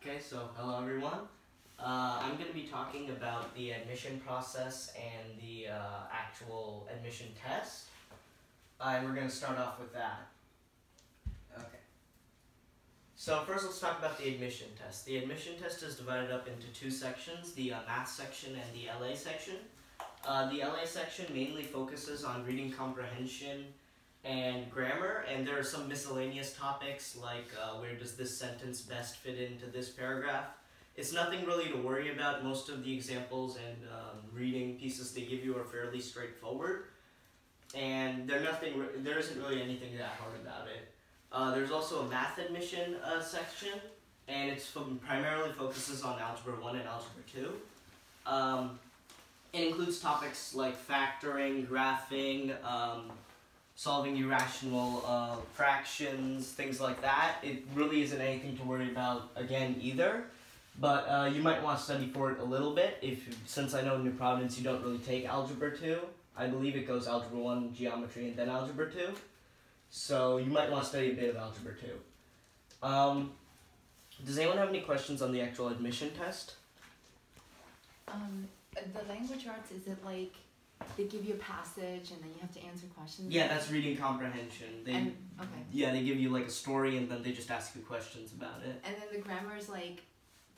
Okay, so hello everyone. I'm going to be talking about the admission process and the actual admission test. And we're going to start off with that. Okay. So first let's talk about the admission test. The admission test is divided up into two sections, the math section and the LA section. The LA section mainly focuses on reading comprehension and grammar, and there are some miscellaneous topics like where does this sentence best fit into this paragraph. It's nothing really to worry about. Most of the examples and reading pieces they give you are fairly straightforward, and there isn't really anything that hard about it. There's also a math admission section, and it's primarily focuses on Algebra 1 and Algebra 2. It includes topics like factoring, graphing, solving irrational fractions, things like that. It really isn't anything to worry about again either, but you might want to study for it a little bit. Since I know in New Providence you don't really take Algebra 2, I believe it goes Algebra 1, Geometry, and then Algebra 2. So you might want to study a bit of Algebra 2. Does anyone have any questions on the actual admission test? The language arts, is it like they give you a passage and then you have to answer questions? Yeah, that's reading comprehension. Okay. Yeah, they give you like a story and then they just ask you questions about it. And then the grammar is like,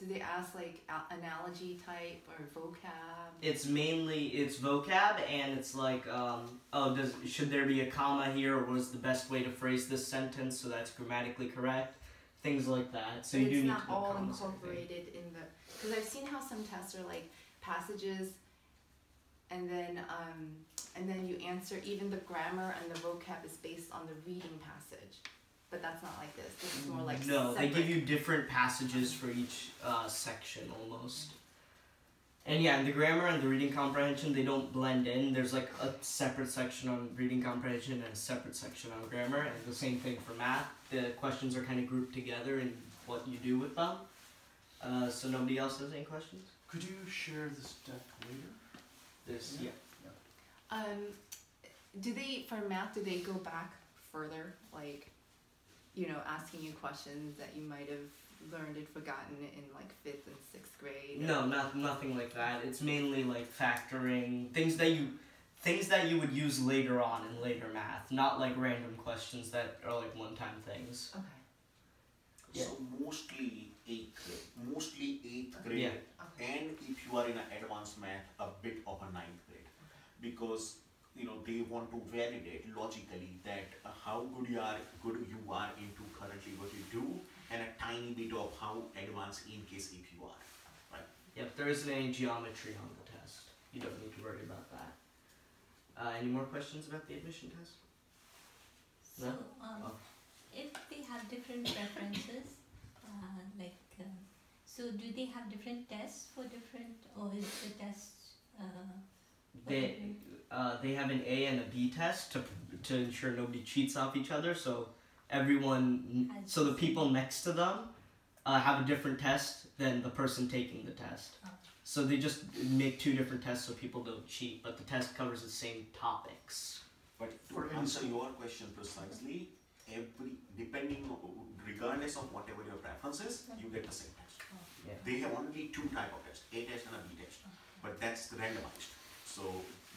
do they ask like analogy type or vocab? It's vocab, and it's like, should there be a comma here, or what is the best way to phrase this sentence so that's grammatically correct? Things like that. So you do need to know it's not all incorporated in the, because I've seen how some tests are like passages, and then you answer. Even the grammar and the vocab is based on the reading passage, but that's not like this. This is more like no. separate. They give you different passages for each section almost. And yeah, in the grammar and the reading comprehension, they don't blend in. There's like a separate section on reading comprehension and a separate section on grammar, and the same thing for math. The questions are kind of grouped together in what you do with them. So nobody else has any questions? Could you share this deck later? Yeah. Do they, for math, do they go back further, like, asking you questions that you might have learned and forgotten in like 5th and 6th grade? No, nothing like that. It's mainly like factoring, things that you would use later on in later math, not like random questions that are like one-time things. Okay. Yeah. So mostly 8th grade, yeah. Okay. And if you are in an advanced math, a bit of a 9th grade, because they want to validate logically that how good you are into currently what you do, and a tiny bit of how advanced in case if you are, right? Yep, there isn't any geometry on the test. You don't need to worry about that. Any more questions about the admission test? So, No? if they have different preferences, so do they have different tests for different, or is the test They have an A and a B test to ensure nobody cheats off each other. So the people next to them have a different test than the person taking the test. Oh. So they just make two different tests so people don't cheat, but the test covers the same topics. But to answer your question precisely, regardless of whatever your preference is, you get the same test. Oh. Yeah. They have only two type of tests, A test and a B test, but that's randomized. So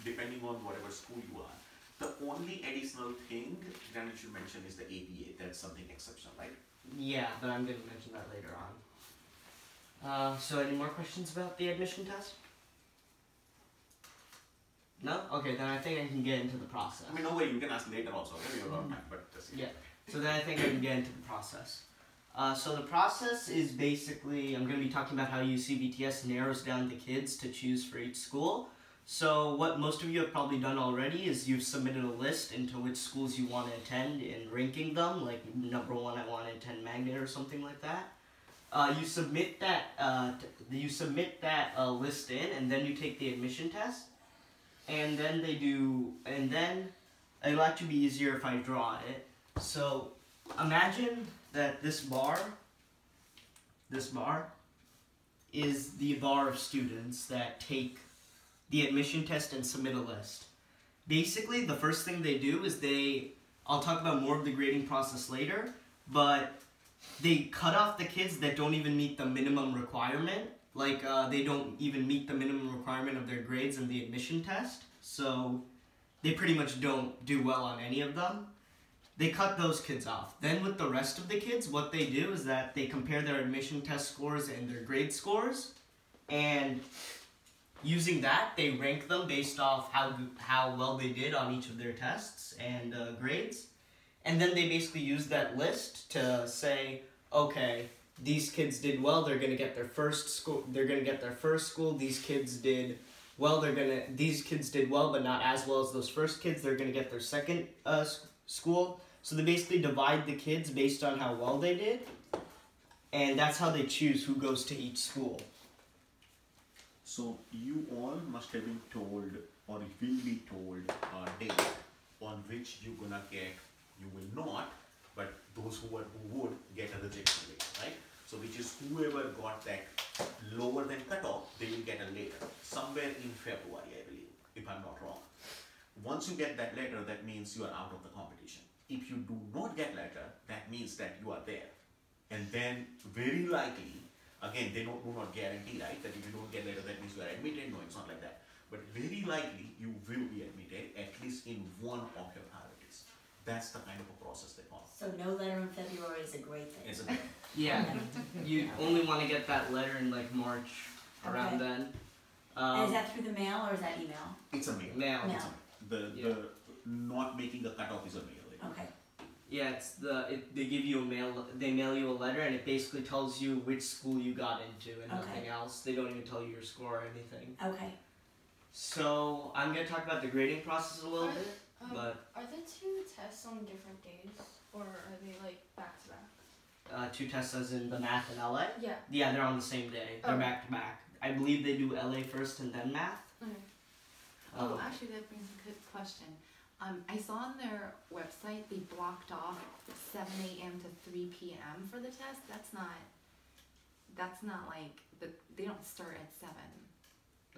depending on whatever school you are, the only additional thing that you should mention is the APA. That's something exceptional, right? Yeah, but I'm going to mention that later on. So any more questions about the admission test? No? Okay, then I think I can get into the process. I mean, no way, you can ask later also. Maybe a lot of time, but just, yeah. So then I think I can get into the process. So the process is basically, I'm going to be talking about how UCVTS narrows down the kids to choose for each school. So what most of you have probably done already is you've submitted a list into which schools you want to attend and ranking them, like number 1 I want to attend Magnet or something like that. You submit that list in, and then you take the admission test, and then it'll actually be easier if I draw it. So imagine that this bar is the bar of students that take the admission test and submit a list. Basically, the first thing they do is I'll talk about more of the grading process later, but they cut off the kids that don't even meet the minimum requirement. Like, they don't even meet the minimum requirement of their grades in the admission test. So they pretty much don't do well on any of them. They cut those kids off. Then with the rest of the kids, what they do is that they compare their admission test scores and their grade scores. And using that, they rank them based off how well they did on each of their tests and grades. And then they basically use that list to say, okay, these kids did well. They're gonna get their first school. They're gonna get their first school. These kids did well. These kids did well, but not as well as those first kids. They're gonna get their second school. So they basically divide the kids based on how well they did, and that's how they choose who goes to each school. So you all must have been told, or will be told, a date on which you're gonna get. You will not, but those who would get a rejection rate, right? So which is whoever got that lower than cutoff, they will get a letter somewhere in February, I believe, if I'm not wrong. Once you get that letter, that means you are out of the competition. If you do not get letter, that means that you are there. And then very likely, again, they do not guarantee, right, that if you don't get letter, that means you are admitted. No, it's not like that. But very likely, you will be admitted at least in one of your priorities. That's the kind of a process they follow. So no letter in February is a great thing. Isn't it? Yeah, you only want to get that letter in like March, around Okay. then. And is that through the mail or is that email? It's a mail. Mail. Mail. The not making the cutoff is a mail. Okay. Yeah, it's they give you a mail. They mail you a letter, and it basically tells you which school you got into, and nothing else. They don't even tell you your score or anything. Okay. So I'm gonna talk about the grading process a little bit, but Are the two tests on different days, or are they like back to back? two tests as in the math and LA. Yeah. Yeah, they're on the same day. They're Oh. back to back. I believe they do LA first and then math. Okay. Oh, actually, that brings a good question. I saw on their website they blocked off 7 a.m. to 3 p.m. for the test. That's not like they don't start at 7.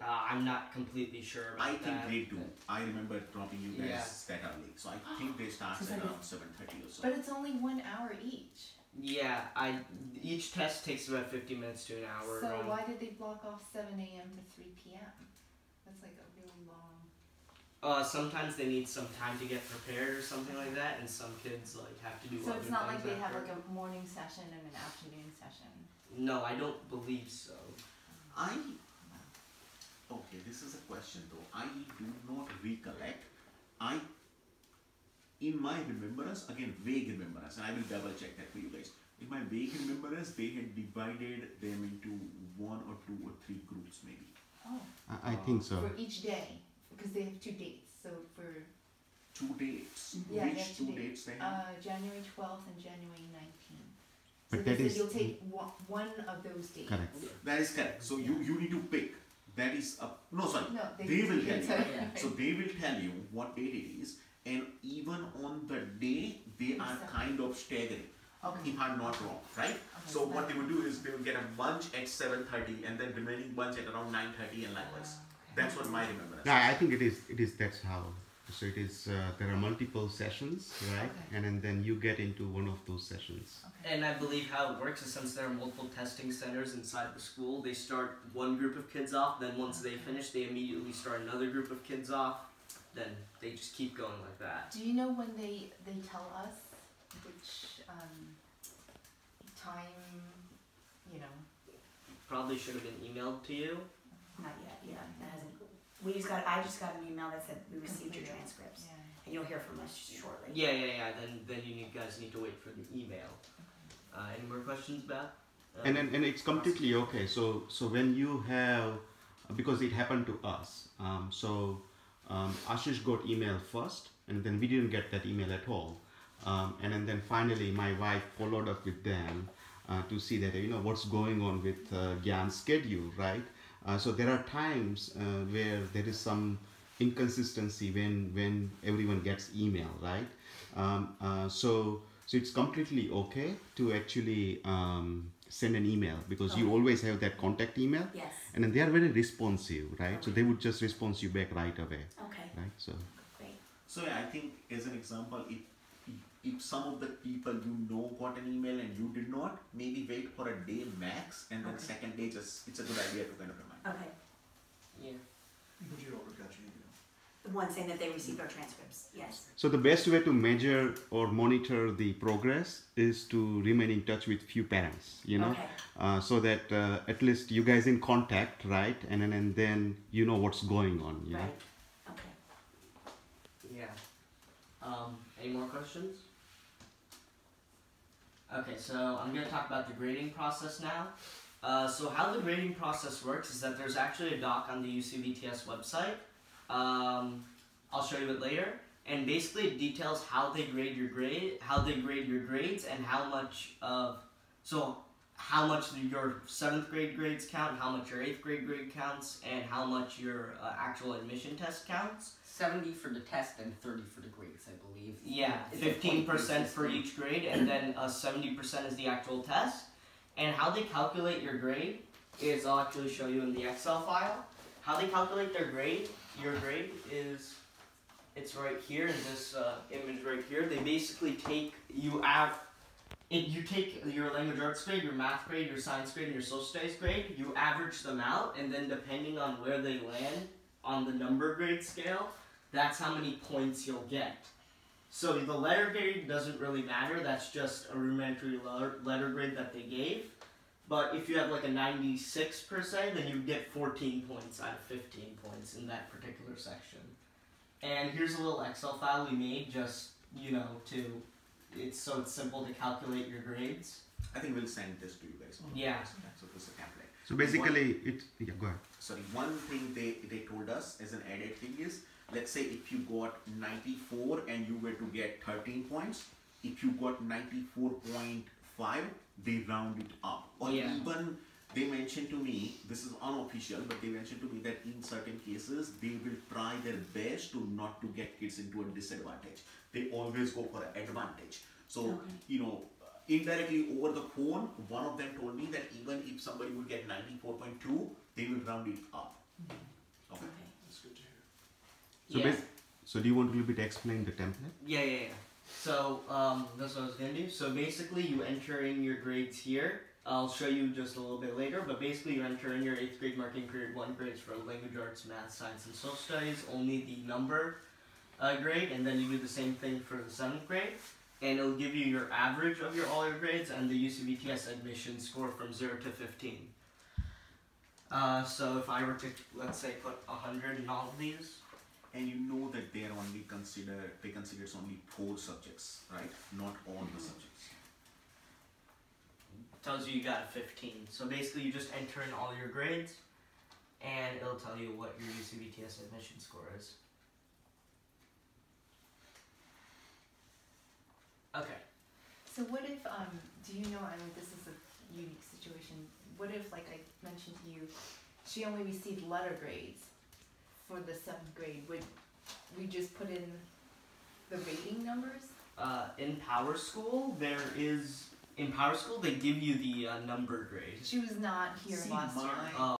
I'm not completely sure about I that. think they do. but- I remember dropping you guys Yeah. that early. So I think they start So at it's- around 7:30 or so. But it's only 1 hour each. Yeah, each test takes about 50 minutes to an hour. So around. why did they block off 7 a.m. to 3 p.m.? That's like a really long. Sometimes they need some time to get prepared or something like that, and some kids like have to do. So other it's not like things they have after. like a morning session and an afternoon session. No, I don't believe so. Okay, this is a question though. I do not recollect. In my remembrance, again vague remembrance, and I will double check that for you guys. In my vague remembrance, they had divided them into 1 or 2 or 3 groups maybe. Oh. I think so. For each day, because they have 2 dates. So for 2 dates. Yeah, Which that's 2 two dates they have? January 12th and January 19th. So But they that said is- you'll take one of those dates. Correct. That is correct. So you need to pick. That is no sorry. No, They will tell you. tell Yeah. So they will tell you what date it is, and even on the day they are kind of staggering. Okay. If I'm not wrong, right? So what they would do is they would get a bunch at 7:30, and then remaining bunch at around 9:30, and likewise. That's what my remembrance. Yeah, I think it is. That's how. So it is. There are multiple sessions, right? Okay. And then you get into one of those sessions. Okay. And I believe how it works is since there are multiple testing centers inside the school, they start one group of kids off, then once they finish, they immediately start another group of kids off, then they just keep going like that. Do you know when they tell us which time, you know? Probably should have been emailed to you. Not yet. Yeah, that hasn't. I just got an email that said we received your transcripts, Yeah. and you'll hear from us shortly. Yeah. Then you guys need to wait for the email. Any more questions, Beth? And it's completely okay. So when you have, because it happened to us. Ashish got email first, and then we didn't get that email at all. And then finally my wife followed up with them to see that what's going on with Gyan's schedule, right? So there are times where there is some inconsistency when everyone gets email, right? So it's completely okay to actually send an email, because you always have that contact email. Yes. And then they are very responsive, right? So they would just respond you back right away, Okay. right? So Great. So yeah, I think as an example, if if some of the people you know got an email and you did not, maybe wait for a day max, and then Okay. second day just it's a good idea to kind of remind. Okay, Yeah. the one saying that they received our transcripts, yes. So the best way to measure or monitor the progress is to remain in touch with few parents, you know, Okay, so that at least you guys in contact, right? And then you know what's going on, you know. right, okay. Yeah. Any more questions? Okay, so I'm going to talk about the grading process now. So how the grading process works is that there's actually a doc on the UCVTS website. I'll show you it later. And basically it details how they grade your grades and how much your 7th grade grades count, how much your 8th grade grade counts, and how much your actual admission test counts. 70 for the test and 30 for the grades, I believe. Yeah, It's a 15% point-based for system. each grade, and then 70% is the actual test. And how they calculate your grade is, I'll actually show you in the Excel file. How they calculate your grade is, it's right here in this image right here. They basically take, you take your language arts grade, your math grade, your science grade, and your social studies grade, you average them out, and then depending on where they land on the number grade scale, that's how many points you'll get. So the letter grade doesn't really matter, that's just a rudimentary letter grade that they gave. But if you have like a 96%, then you get 14 points out of 15 points in that particular section. And here's a little Excel file we made just, you know, it's simple to calculate your grades. I think we'll send this to you guys. Yeah. So this is a template. So basically, go ahead. Sorry, one thing they told us as an added thing is, let's say if you got 94 and you were to get 13 points, if you got 94.5, they round it up. Or Yeah. even they mentioned to me, this is unofficial, but they mentioned to me that in certain cases they will try their best to not to get kids into a disadvantage. They always go for an advantage. So, Okay. you know, indirectly over the phone, one of them told me that even if somebody would get 94.2, they will round it up. Okay. Okay. That's good to hear. So, Yeah. so do you want to a little bit explain the template? Yeah. So, that's what I was gonna do. So basically you enter in your grades here. I'll show you just a little bit later, but basically you enter in your 8th grade marking period 1 grades for language arts, math, science, and social studies, only the number grade, and then you do the same thing for the 7th grade. And it'll give you your average of all your grades and the UCVTS admission score from 0 to 15. So if I were to, let's say, put 100 in all of these, And you know that they consider it's only 4 subjects, right? Not all the subjects. tells you got a 15. So basically you just enter in all your grades and it'll tell you what your UCVTS admission score is. Okay. So what if, do you know, I mean, this is a unique situation. What if, like I mentioned to you, she only received letter grades for the 7th grade? Would we just put in the rating numbers? In Power School, they give you the number grade. She was not here See, last year. my-